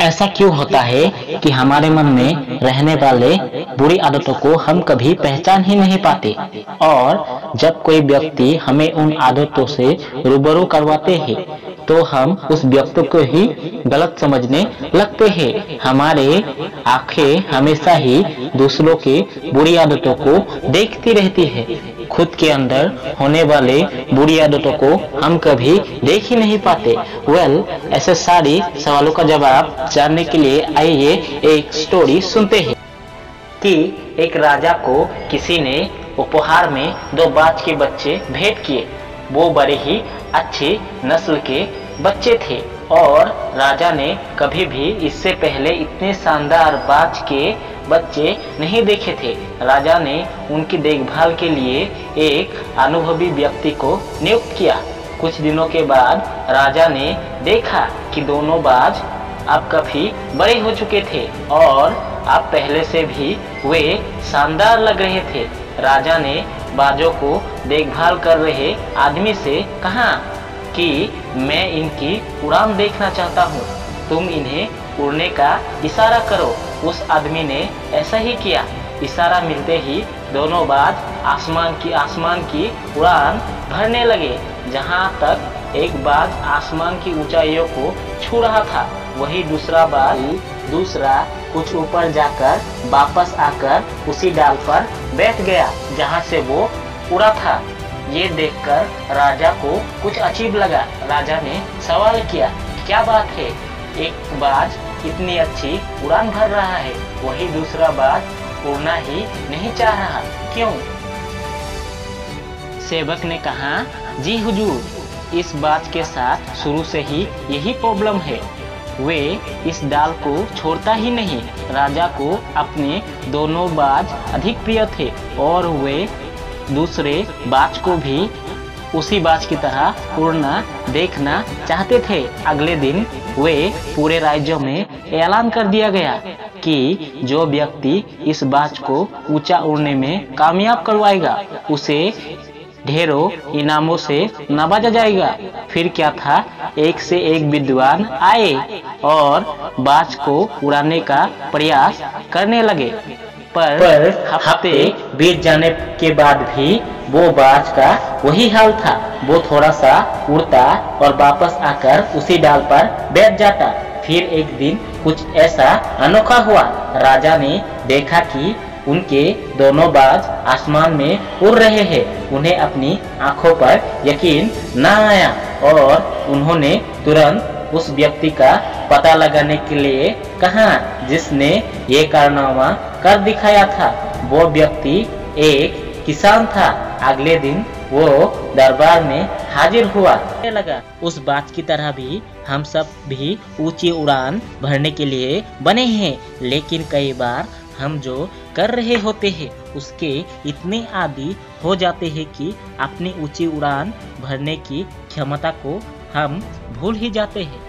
ऐसा क्यों होता है कि हमारे मन में रहने वाले बुरी आदतों को हम कभी पहचान ही नहीं पाते, और जब कोई व्यक्ति हमें उन आदतों से रूबरू करवाते हैं तो हम उस व्यक्ति को ही गलत समझने लगते हैं। हमारे आंखें हमेशा ही दूसरों की बुरी आदतों को देखती रहती है, खुद के अंदर होने वाले बुरी आदतों को हम कभी देख ही नहीं पाते। ऐसे सारी सवालों का जवाब जानने के लिए आइए एक स्टोरी सुनते हैं कि एक राजा को किसी ने उपहार में 2 बाज के बच्चे भेंट किए। वो बड़े ही अच्छी नस्ल के बच्चे थे और राजा ने कभी भी इससे पहले इतने शानदार बाज के बच्चे नहीं देखे थे। राजा ने उनकी देखभाल के लिए एक अनुभवी व्यक्ति को नियुक्त किया। कुछ दिनों के बाद राजा ने देखा कि दोनों बाज अब काफी बड़े हो चुके थे और अब पहले से भी वे शानदार लग रहे थे। राजा ने बाजों को देखभाल कर रहे आदमी से कहा कि मैं इनकी उड़ान देखना चाहता हूँ, तुम इन्हें उड़ने का इशारा करो। उस आदमी ने ऐसा ही किया। इशारा मिलते ही दोनों बाज आसमान की उड़ान भरने लगे। जहाँ तक एक बाज आसमान की ऊंचाइयों को छू रहा था, वही दूसरा कुछ ऊपर जाकर वापस आकर उसी डाल पर बैठ गया जहाँ से वो उड़ा था। ये देखकर राजा को कुछ अजीब लगा। राजा ने सवाल किया, क्या बात है, एक बाज इतनी अच्छी उड़ान भर रहा है, वही दूसरा बाज उड़ना ही नहीं चाह रहा, क्यों? सेवक ने कहा, जी हुजूर, इस बाज के साथ शुरू से ही यही प्रॉब्लम है, वे इस डाल को छोड़ता ही नहीं। राजा को अपने दोनों बाज अधिक प्रिय थे और वे दूसरे बाज को भी उसी बाज की तरह उड़ना देखना चाहते थे। अगले दिन वे पूरे राज्य में ऐलान कर दिया गया कि जो व्यक्ति इस बाज को ऊंचा उड़ने में कामयाब करवाएगा उसे ढेरों इनामों से नवाजा जाएगा। फिर क्या था, एक से एक विद्वान आए और बाज को उड़ाने का प्रयास करने लगे, पर हफ्ते बीत जाने के बाद भी वो बाज का वही हाल था। वो थोड़ा सा उड़ता और वापस आकर उसी डाल पर बैठ जाता। फिर एक दिन कुछ ऐसा अनोखा हुआ। राजा ने देखा कि उनके दोनों बाज आसमान में उड़ रहे हैं। उन्हें अपनी आंखों पर यकीन न आया और उन्होंने तुरंत उस व्यक्ति का पता लगाने के लिए कहा जिसने ये कारनामा कर दिखाया था। वो व्यक्ति एक किसान था। अगले दिन वो दरबार में हाजिर हुआ। लगा उस बात की तरह भी हम सब भी ऊंची उड़ान भरने के लिए बने हैं, लेकिन कई बार हम जो कर रहे होते हैं उसके इतने आदी हो जाते हैं कि अपनी ऊंची उड़ान भरने की क्षमता को हम भूल ही जाते हैं।